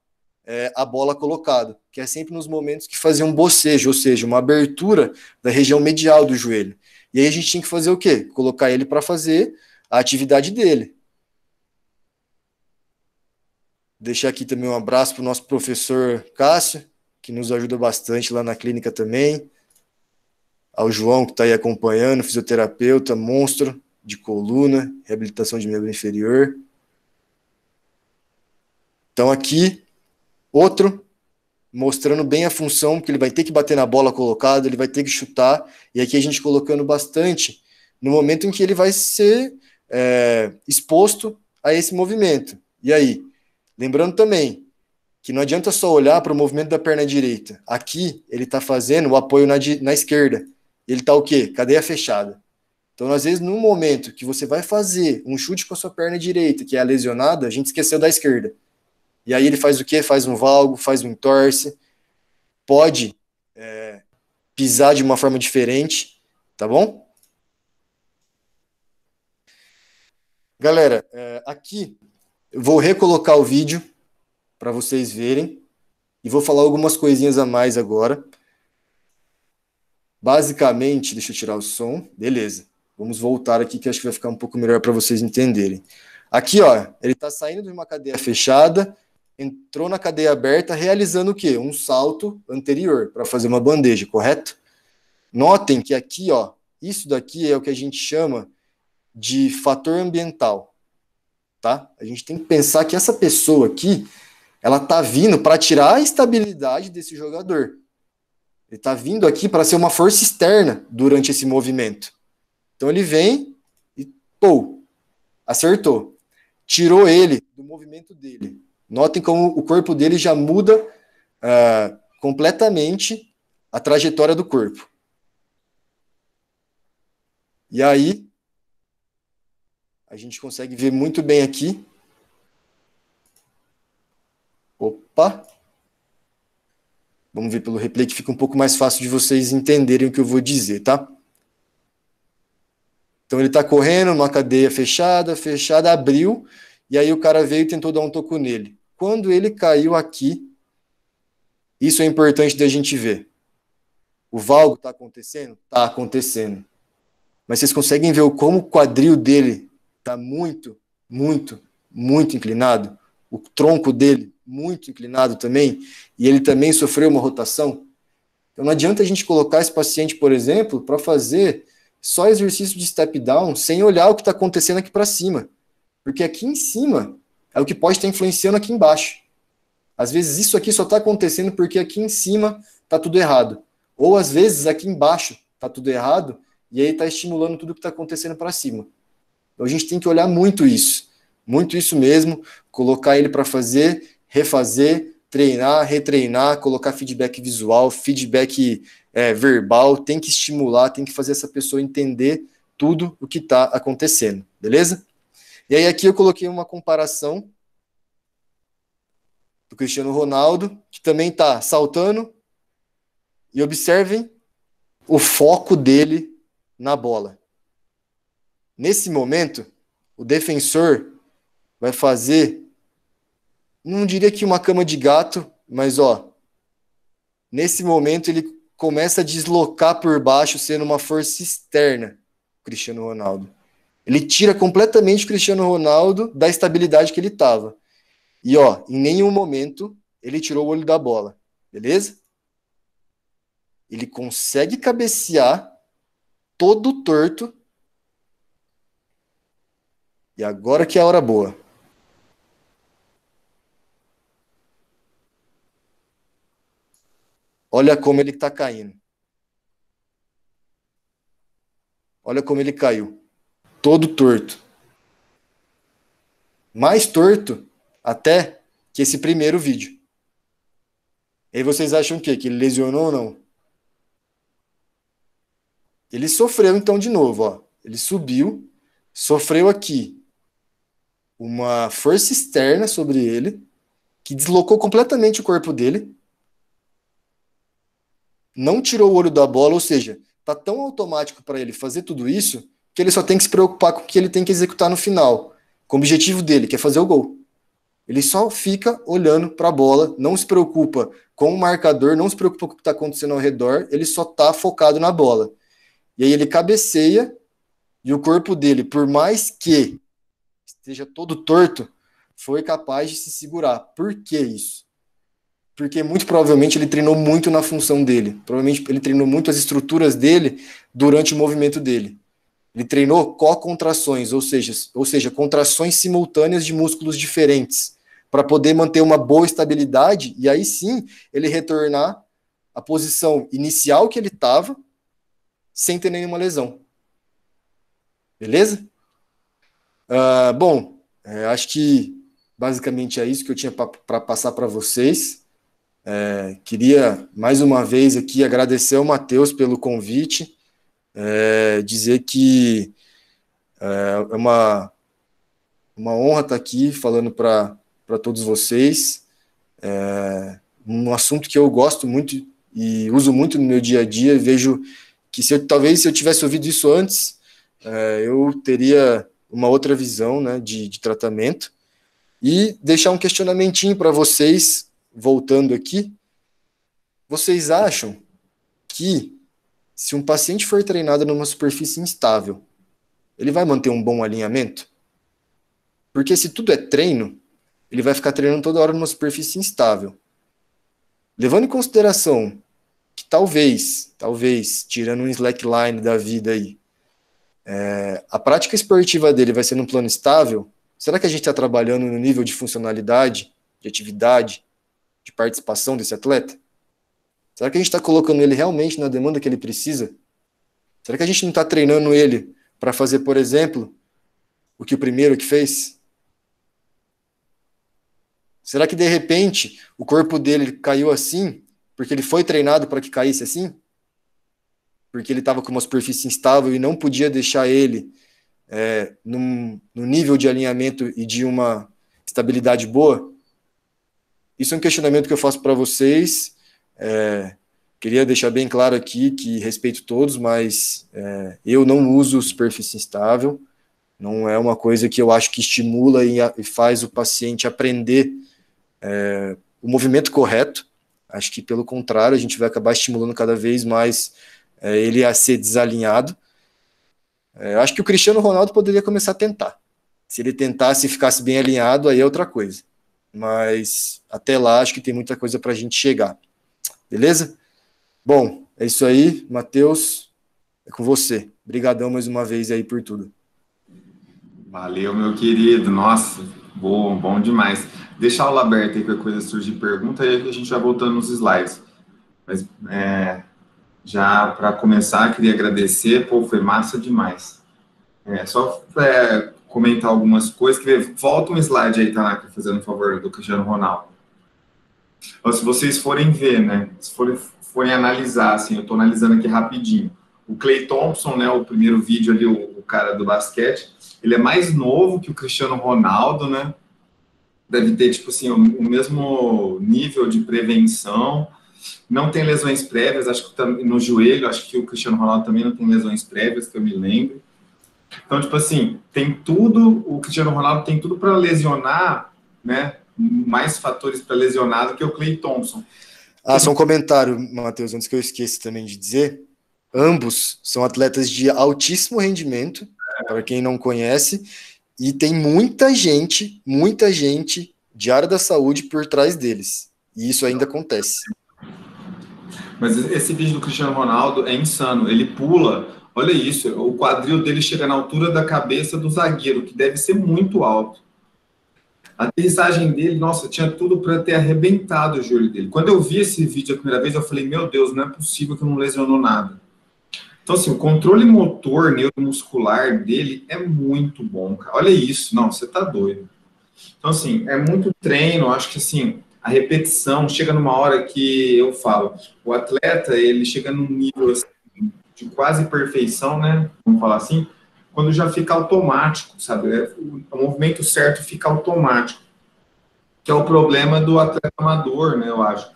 a bola colocada, que é sempre nos momentos que fazia um bocejo, ou seja, uma abertura da região medial do joelho. E aí a gente tinha que fazer o quê? Colocar ele para fazer a atividade dele. Deixar aqui também um abraço para o nosso professor Cássio, que nos ajuda bastante lá na clínica também. Ao João, que está aí acompanhando, fisioterapeuta, monstro de coluna, reabilitação de membro inferior. Então aqui, outro, mostrando bem a função, que ele vai ter que bater na bola colocada, ele vai ter que chutar, e aqui a gente colocando bastante no momento em que ele vai ser exposto a esse movimento. E aí? Lembrando também que não adianta só olhar para o movimento da perna direita. Aqui ele está fazendo o apoio na esquerda. Ele está o quê? Cadeia fechada. Então, às vezes, no momento que você vai fazer um chute com a sua perna direita, que é a lesionada, a gente esqueceu da esquerda. E aí ele faz o quê? Faz um valgo, faz um entorse, pode pisar de uma forma diferente, tá bom? Galera, aqui eu vou recolocar o vídeo para vocês verem e vou falar algumas coisinhas a mais agora. Basicamente, deixa eu tirar o som, beleza. Vamos voltar aqui que acho que vai ficar um pouco melhor para vocês entenderem. Aqui, ó, ele está saindo de uma cadeia fechada, entrou na cadeia aberta, realizando o quê? Um salto anterior para fazer uma bandeja, correto? Notem que aqui, ó, isso daqui é o que a gente chama de fator ambiental, tá? A gente tem que pensar que essa pessoa aqui, ela tá vindo para tirar a estabilidade desse jogador. Ele tá vindo aqui para ser uma força externa durante esse movimento. Então ele vem e, pô, acertou. Tirou ele do movimento dele. Notem como o corpo dele já muda completamente a trajetória do corpo. E aí, a gente consegue ver muito bem aqui. Opa! Vamos ver pelo replay que fica um pouco mais fácil de vocês entenderem o que eu vou dizer, tá? Então ele está correndo, uma cadeia fechada, abriu, e aí o cara veio e tentou dar um toco nele. Quando ele caiu aqui, isso é importante da gente ver. O valgo está acontecendo? Está acontecendo. Mas vocês conseguem ver como o quadril dele está muito, muito, muito inclinado? O tronco dele muito inclinado também, e ele também sofreu uma rotação. Então não adianta a gente colocar esse paciente, por exemplo, para fazer só exercício de step down, sem olhar o que está acontecendo aqui para cima. Porque aqui em cima é o que pode estar influenciando aqui embaixo. Às vezes isso aqui só está acontecendo porque aqui em cima está tudo errado. Ou às vezes aqui embaixo está tudo errado, e aí está estimulando tudo que está acontecendo para cima. Então a gente tem que olhar muito isso mesmo, colocar ele para fazer, refazer, treinar, retreinar, colocar feedback visual, feedback verbal, tem que estimular, tem que fazer essa pessoa entender tudo o que está acontecendo, beleza? E aí aqui eu coloquei uma comparação do Cristiano Ronaldo, que também está saltando, e observem o foco dele na bola. Nesse momento, o defensor vai fazer, não diria que uma cama de gato, mas nesse momento ele começa a deslocar por baixo, sendo uma força externa, Cristiano Ronaldo. Ele tira completamente o Cristiano Ronaldo da estabilidade que ele estava. E em nenhum momento ele tirou o olho da bola, beleza? Ele consegue cabecear todo torto. E agora que é a hora boa. Olha como ele está caindo. Olha como ele caiu. Todo torto. Mais torto até que esse primeiro vídeo. E aí vocês acham o quê? Que ele lesionou ou não? Ele sofreu então de novo. Ele subiu, sofreu aqui uma força externa sobre ele, que deslocou completamente o corpo dele, não tirou o olho da bola, ou seja, tá tão automático para ele fazer tudo isso, que ele só tem que se preocupar com o que ele tem que executar no final, com o objetivo dele, que é fazer o gol. Ele só fica olhando para a bola, não se preocupa com o marcador, não se preocupa com o que está acontecendo ao redor, ele só está focado na bola. E aí ele cabeceia, e o corpo dele, por mais que esteja todo torto, foi capaz de se segurar. Por que isso? Porque muito provavelmente ele treinou muito na função dele. Provavelmente ele treinou muito as estruturas dele durante o movimento dele. Ele treinou co-contrações, ou seja, contrações simultâneas de músculos diferentes, para poder manter uma boa estabilidade e aí sim ele retornar à posição inicial que ele estava, sem ter nenhuma lesão. Beleza? Bom, acho que basicamente é isso que eu tinha para passar para vocês. Queria mais uma vez aqui agradecer ao Matheus pelo convite, dizer que é uma honra estar aqui falando para todos vocês, um assunto que eu gosto muito e uso muito no meu dia a dia. Vejo que talvez se eu tivesse ouvido isso antes, eu teria uma outra visão, né, de tratamento. E deixar um questionamentinho para vocês, voltando aqui. Vocês acham que se um paciente for treinado numa superfície instável, ele vai manter um bom alinhamento? Porque se tudo é treino, ele vai ficar treinando toda hora numa superfície instável. Levando em consideração que talvez, tirando um slackline da vida aí, a prática esportiva dele vai ser num plano estável, será que a gente está trabalhando no nível de funcionalidade, de atividade, de participação desse atleta? Será que a gente está colocando ele realmente na demanda que ele precisa? Será que a gente não está treinando ele para fazer, por exemplo, o que o primeiro que fez? Será que, de repente, o corpo dele caiu assim porque ele foi treinado para que caísse assim? Porque ele estava com uma superfície instável e não podia deixar ele no nível de alinhamento e de uma estabilidade boa? Isso é um questionamento que eu faço para vocês. Queria deixar bem claro aqui que respeito todos, mas eu não uso superfície instável. Não é uma coisa que eu acho que estimula e faz o paciente aprender o movimento correto. Acho que, pelo contrário, a gente vai acabar estimulando cada vez mais ele a ser desalinhado. Acho que o Cristiano Ronaldo poderia começar a tentar. Se ele tentasse e ficasse bem alinhado, aí é outra coisa. mas até lá acho que tem muita coisa para a gente chegar. Beleza? Bom, é isso aí, Matheus, é com você. Obrigadão mais uma vez aí por tudo. Valeu, meu querido. Nossa, bom demais. Deixa a aula aberta aí, qualquer coisa surgir pergunta, aí a gente vai voltando nos slides. Mas já para começar, queria agradecer, pô, foi massa demais. Só comentar algumas coisas, volta um slide aí, Tanaka, fazendo um favor, do Cristiano Ronaldo. Então, se vocês forem ver, né, se forem analisar, assim, eu estou analisando aqui rapidinho, o Klay Thompson, né, o primeiro vídeo ali, o cara do basquete, ele é mais novo que o Cristiano Ronaldo, né, deve ter, tipo assim, o mesmo nível de prevenção, não tem lesões prévias, acho que no joelho, acho que o Cristiano Ronaldo também não tem lesões prévias, que eu me lembro. Então, tipo assim, tem tudo, o Cristiano Ronaldo tem tudo para lesionar, né, mais fatores para lesionar do que o Klay Thompson. Só um comentário, Matheus, antes que eu esqueça também de dizer, ambos são atletas de altíssimo rendimento, para quem não conhece, e tem muita gente de área da saúde por trás deles. E isso ainda acontece. Mas esse vídeo do Cristiano Ronaldo é insano. Ele pula, olha isso, o quadril dele chega na altura da cabeça do zagueiro, que deve ser muito alto. A aterrissagem dele, nossa, tinha tudo para ter arrebentado o joelho dele. Quando eu vi esse vídeo a primeira vez, eu falei, meu Deus, não é possível que não lesionou nada. Então, assim, o controle motor neuromuscular dele é muito bom, cara. Olha isso, não, você tá doido. Então, assim, é muito treino, acho que, assim, a repetição chega numa hora que eu falo, o atleta, ele chega num nível assim, de quase perfeição, né, vamos falar assim, quando já fica automático, sabe, o movimento certo fica automático, que é o problema do atleta amador, né, eu acho.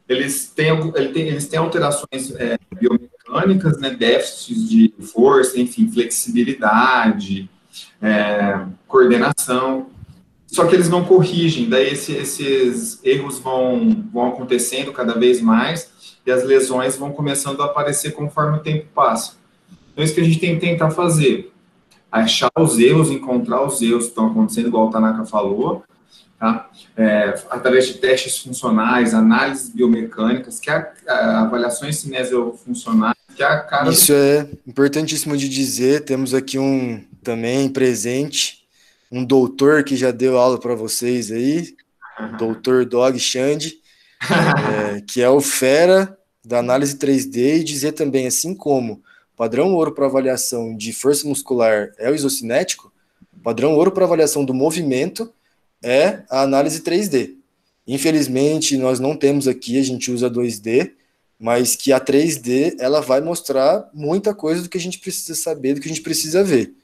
Eles têm alterações biomecânicas, né, déficits de força, enfim, flexibilidade, coordenação, só que eles não corrigem, daí esses erros vão acontecendo cada vez mais e as lesões vão começando a aparecer conforme o tempo passa. Então, isso que a gente tem que tentar fazer, achar os erros, encontrar os erros que estão acontecendo, igual o Tanaka falou, tá? Através de testes funcionais, análises biomecânicas, que avaliações cinesiofuncionais, que é a cara... Isso é importantíssimo de dizer, temos aqui também presente, um doutor que já deu aula para vocês aí, o doutor Dog Xande, que é o fera da análise 3D, e dizer também, assim como padrão ouro para avaliação de força muscular é o isocinético, padrão ouro para avaliação do movimento é a análise 3D. Infelizmente, nós não temos aqui, a gente usa 2D, mas que a 3D ela vai mostrar muita coisa do que a gente precisa saber, do que a gente precisa ver.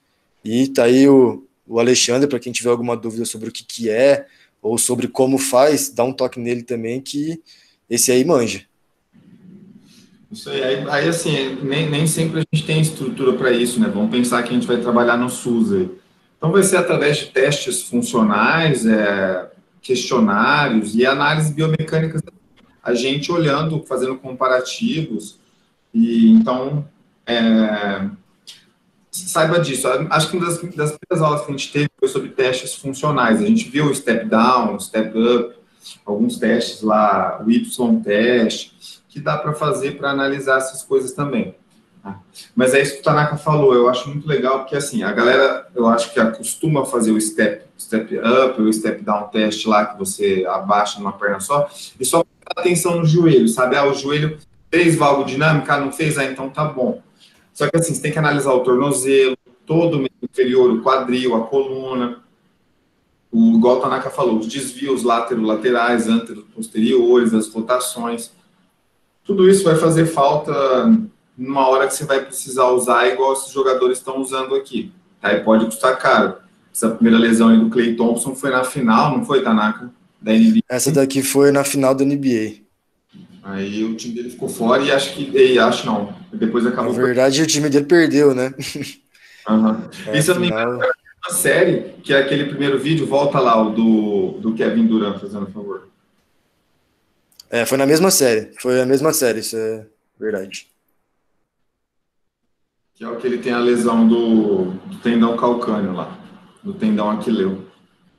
E tá aí o Alexandre, para quem tiver alguma dúvida sobre o que é, ou sobre como faz, dá um toque nele também, que esse aí manja. Isso aí assim, nem sempre a gente tem estrutura para isso, né? Vamos pensar que a gente vai trabalhar no SUS aí. Então, vai ser através de testes funcionais, questionários e análises biomecânicas, a gente olhando, fazendo comparativos, e então, saiba disso. Acho que uma das primeiras aulas que a gente teve foi sobre testes funcionais. A gente viu o step down, o step up, alguns testes lá, o Y-teste, que dá para fazer para analisar essas coisas também. Mas é isso que o Tanaka falou, eu acho muito legal, porque assim, a galera, eu acho que acostuma fazer o step up, o step down teste lá, que você abaixa numa perna só, e só prestar atenção no joelho, sabe? O joelho fez valgodinâmica, não fez? Então tá bom. Só que assim, você tem que analisar o tornozelo, todo o membro inferior, o quadril, a coluna, igual o Tanaka falou, os desvios laterais, antero-posteriores, as rotações. Tudo isso vai fazer falta numa hora que você vai precisar usar, igual esses jogadores estão usando aqui. Aí pode custar caro. Essa primeira lesão aí do Klay Thompson foi na final, não foi, Tanaka? Da NBA. Essa daqui foi na final da NBA. Aí o time dele ficou fora e acho não. Depois acabou. Na verdade, o time dele perdeu, né? Uhum. E se eu não me engano, uma série, que é aquele primeiro vídeo, volta lá, o do Kevin Durant, fazendo favor. Foi na mesma série. Foi a mesma série, isso é verdade. Que é o que ele tem a lesão do tendão calcâneo lá, do tendão aquileu.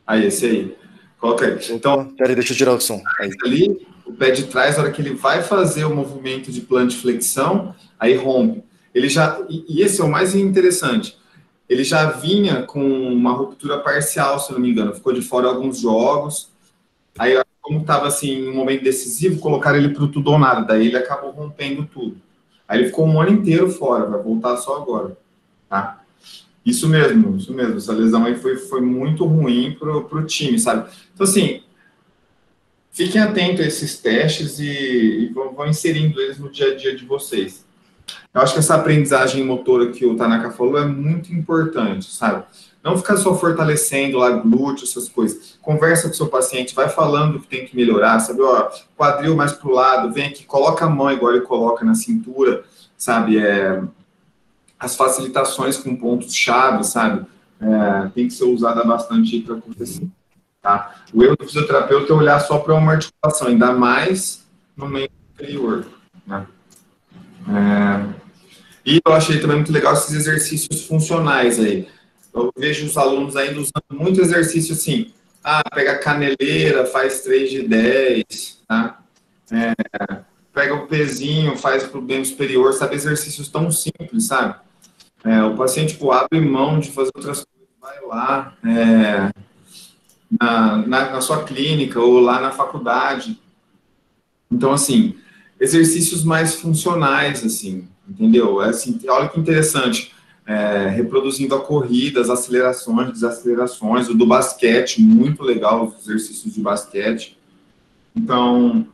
Aí, esse aí. Coloca aí. Então, peraí, deixa eu tirar o som. Aí. Ali, o pé de trás, na hora que ele vai fazer o movimento de plantiflexão, aí rompe. Ele já, e esse é o mais interessante, ele já vinha com uma ruptura parcial, se eu não me engano, ficou de fora alguns jogos, aí como estava assim, em um momento decisivo, colocaram ele para o tudo ou nada, daí ele acabou rompendo tudo. Aí ele ficou um ano inteiro fora, vai voltar só agora, tá? Isso mesmo, essa lesão aí foi muito ruim pro time, sabe? Então, assim, fiquem atentos a esses testes e vão inserindo eles no dia a dia de vocês. Eu acho que essa aprendizagem motora que o Tanaka falou é muito importante, sabe? Não ficar só fortalecendo lá glúteo, essas coisas. Conversa com o seu paciente, vai falando o que tem que melhorar, sabe? Ó, quadril mais pro lado, vem aqui, coloca a mão igual ele coloca na cintura, sabe? As facilitações com pontos-chave, sabe? Tem que ser usada bastante para acontecer. Tá? O erro do fisioterapeuta é olhar só para uma articulação, ainda mais no meio inferior. Né? E eu achei também muito legal esses exercícios funcionais aí. Eu vejo os alunos ainda usando muito exercício assim. Pega a caneleira, faz 3 de 10, tá? Pega o pezinho, faz para o membro superior, sabe? Exercícios tão simples, sabe? O paciente abre mão de fazer outras coisas, vai lá na sua clínica ou lá na faculdade. Então, assim, exercícios mais funcionais, assim, entendeu? Assim, olha que interessante, reproduzindo a corrida, as acelerações, desacelerações, o do basquete, muito legal os exercícios de basquete. Então,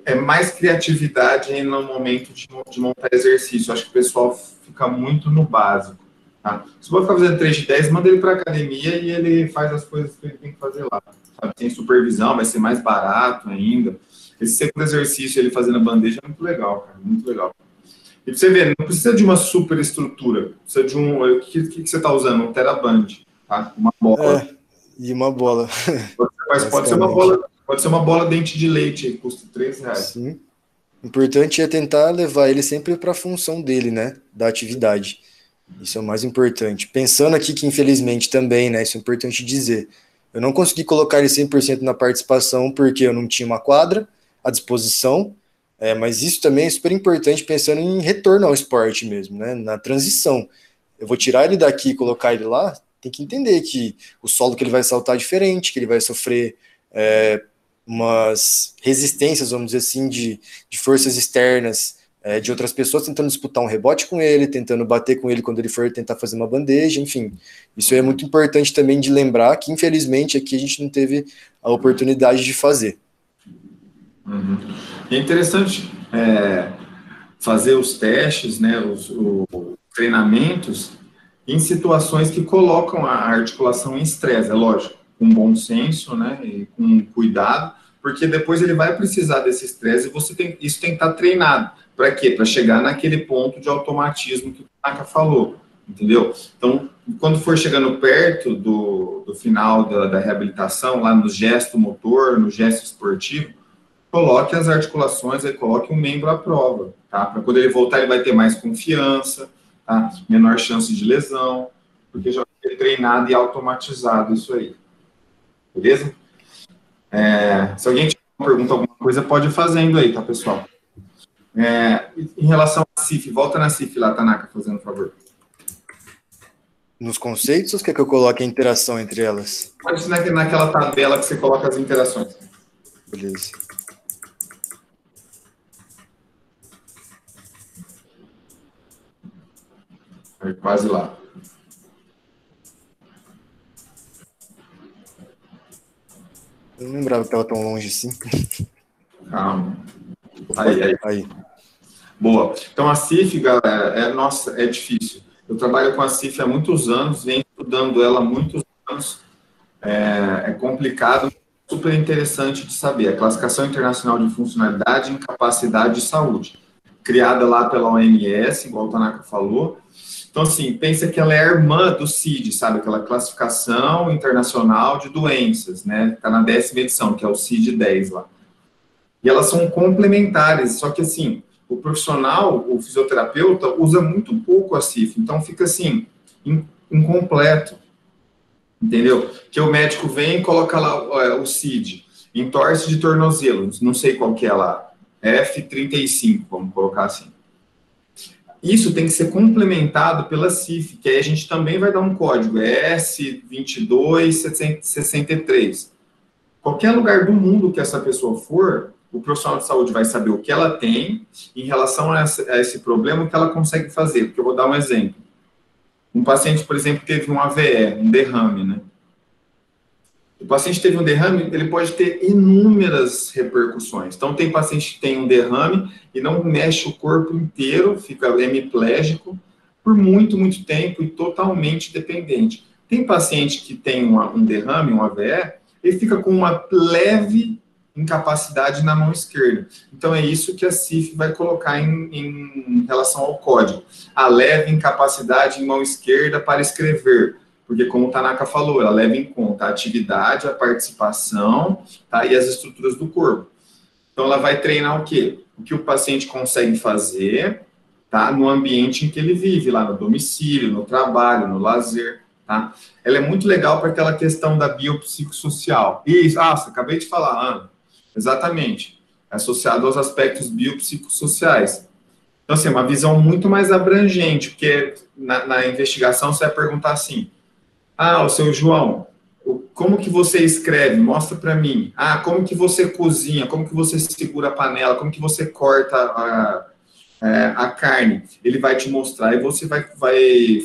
é mais criatividade aí no momento de montar exercício. Acho que o pessoal fica muito no básico. Tá? Se você ficar fazendo 3 de 10, manda ele para a academia e ele faz as coisas que ele tem que fazer lá. Sabe? Sem supervisão, vai ser mais barato ainda. Esse segundo exercício, ele fazendo a bandeja, é muito legal, cara, muito legal. E pra você ver, não precisa de uma super estrutura, precisa de o que você está usando? Um TheraBand, tá? Uma bola. E uma bola. Mas pode ser uma bola dente de leite, que custa R$3. Sim. O importante é tentar levar ele sempre para a função dele, né? Da atividade. Isso é o mais importante. Pensando aqui que, infelizmente, também, né? Isso é importante dizer. Eu não consegui colocar ele 100% na participação porque eu não tinha uma quadra à disposição, mas isso também é super importante pensando em retorno ao esporte mesmo, né? Na transição. Eu vou tirar ele daqui e colocar ele lá, tem que entender que o solo que ele vai saltar é diferente, que ele vai sofrer umas resistências, vamos dizer assim, de forças externas, de outras pessoas tentando disputar um rebote com ele, tentando bater com ele quando ele for tentar fazer uma bandeja, enfim. Isso é muito importante também de lembrar que, infelizmente, aqui a gente não teve a oportunidade de fazer. Uhum. É interessante fazer os testes, né, os treinamentos em situações que colocam a articulação em estresse, é lógico, com bom senso, né, e com cuidado, porque depois ele vai precisar desse estresse e isso tem que estar treinado. Para quê? Para chegar naquele ponto de automatismo que o Tanaka falou, entendeu? Então, quando for chegando perto do final da reabilitação, lá no gesto motor, no gesto esportivo, coloque as articulações, coloque o membro à prova, tá? Para quando ele voltar, ele vai ter mais confiança, tá? Menor chance de lesão, porque já vai ter treinado e automatizado isso aí. Beleza? Se alguém tiver uma pergunta, alguma coisa, pode ir fazendo aí, tá, pessoal? Em relação à CIF, volta na CIF lá, Tanaka, fazendo favor. Nos conceitos, ou quer que eu coloque a interação entre elas? Pode ser naquela tabela que você coloca as interações. Beleza. Quase lá. Eu não lembrava que estava tão longe assim. Calma. Aí. Boa. Então, a CIF, galera, é difícil. Eu trabalho com a CIF há muitos anos, venho estudando ela há muitos anos. É complicado, super interessante de saber. A Classificação Internacional de Funcionalidade, Incapacidade e Saúde. Criada lá pela OMS, igual o Tanaka falou. Então, assim, pensa que ela é a irmã do CID, sabe? Aquela Classificação Internacional de Doenças, né? Está na 10ª edição, que é o CID-10 lá. E elas são complementares, só que, assim, o profissional, o fisioterapeuta, usa muito pouco a CIF, então fica, assim, incompleto. Entendeu? Que o médico vem e coloca lá o CID, entorse de tornozelo, não sei qual que é lá, F35, vamos colocar assim. Isso tem que ser complementado pela CIF, que aí a gente também vai dar um código, S2263. Qualquer lugar do mundo que essa pessoa for, o profissional de saúde vai saber o que ela tem em relação a esse problema, o que ela consegue fazer. Porque eu vou dar um exemplo. Um paciente, por exemplo, teve um AVE, um derrame, né? O paciente teve um derrame, ele pode ter inúmeras repercussões. Então, tem paciente que tem um derrame e não mexe o corpo inteiro, fica hemiplégico por muito, muito tempo e totalmente dependente. Tem paciente que tem um derrame, um AVE, ele fica com uma leve incapacidade na mão esquerda. Então, é isso que a CIF vai colocar em relação ao código. A leve incapacidade em mão esquerda para escrever. Porque, como o Tanaka falou, ela leva em conta a atividade, a participação, tá, e as estruturas do corpo. Então, ela vai treinar o quê? O que o paciente consegue fazer, tá, no ambiente em que ele vive, lá no domicílio, no trabalho, no lazer, tá? Ela é muito legal para aquela questão da biopsicossocial. Isso, acabei de falar, Ana. Exatamente. É associado aos aspectos biopsicossociais. Então, assim, é uma visão muito mais abrangente, porque na investigação você vai perguntar assim, o seu João, como que você escreve? Mostra para mim. Como que você cozinha? Como que você segura a panela? Como que você corta a carne? Ele vai te mostrar e você vai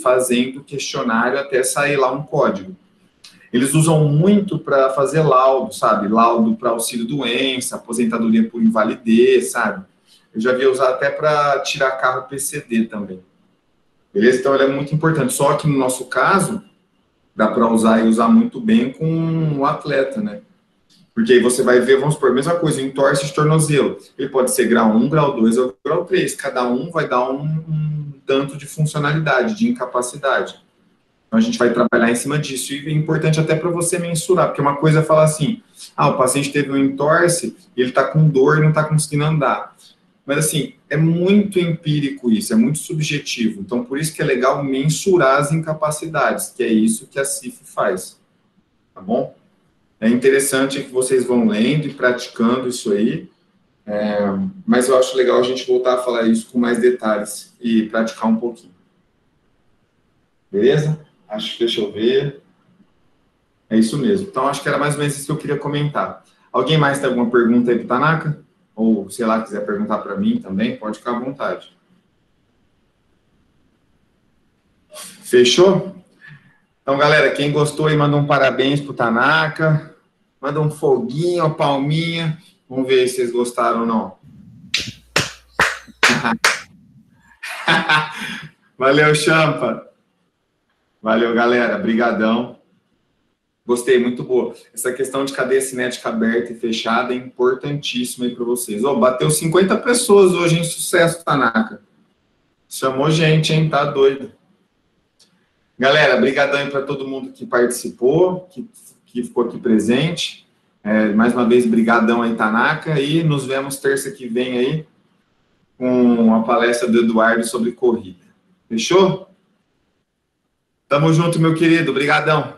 fazendo questionário até sair lá um código. Eles usam muito para fazer laudo, sabe? Laudo para auxílio-doença, aposentadoria por invalidez, sabe? Eu já vi usar até para tirar carro PCD também. Beleza? Então, ele é muito importante. Só que no nosso caso, dá para usar e usar muito bem com o atleta, né? Porque aí você vai ver, vamos supor, a mesma coisa, entorse de tornozelo. Ele pode ser grau 1, grau 2 ou grau 3. Cada um vai dar um tanto de funcionalidade, de incapacidade. Então, a gente vai trabalhar em cima disso. E é importante até para você mensurar, porque uma coisa é falar assim, o paciente teve um entorse e ele está com dor e não está conseguindo andar. Mas, assim, é muito empírico isso, é muito subjetivo. Então, por isso que é legal mensurar as incapacidades, que é isso que a CIF faz. Tá bom? É interessante que vocês vão lendo e praticando isso aí, mas eu acho legal a gente voltar a falar isso com mais detalhes e praticar um pouquinho. Beleza? Deixa eu ver. É isso mesmo. Então, acho que era mais ou menos isso que eu queria comentar. Alguém mais tem alguma pergunta aí para o Tanaka? Ou, sei lá, quiser perguntar para mim também, pode ficar à vontade. Fechou? Então, galera, quem gostou aí, manda um parabéns pro Tanaka, manda um foguinho, uma palminha. Vamos ver se vocês gostaram ou não. Valeu, Champa. Valeu, galera. Brigadão. Gostei, muito boa. Essa questão de cadeia cinética aberta e fechada é importantíssima aí para vocês. Bateu 50 pessoas hoje em sucesso, Tanaka. Chamou gente, hein? Tá doido. Galera, brigadão aí para todo mundo que participou, que ficou aqui presente. Mais uma vez, brigadão aí, Tanaka. E nos vemos terça que vem aí com a palestra do Eduardo sobre corrida. Fechou? Tamo junto, meu querido. Brigadão.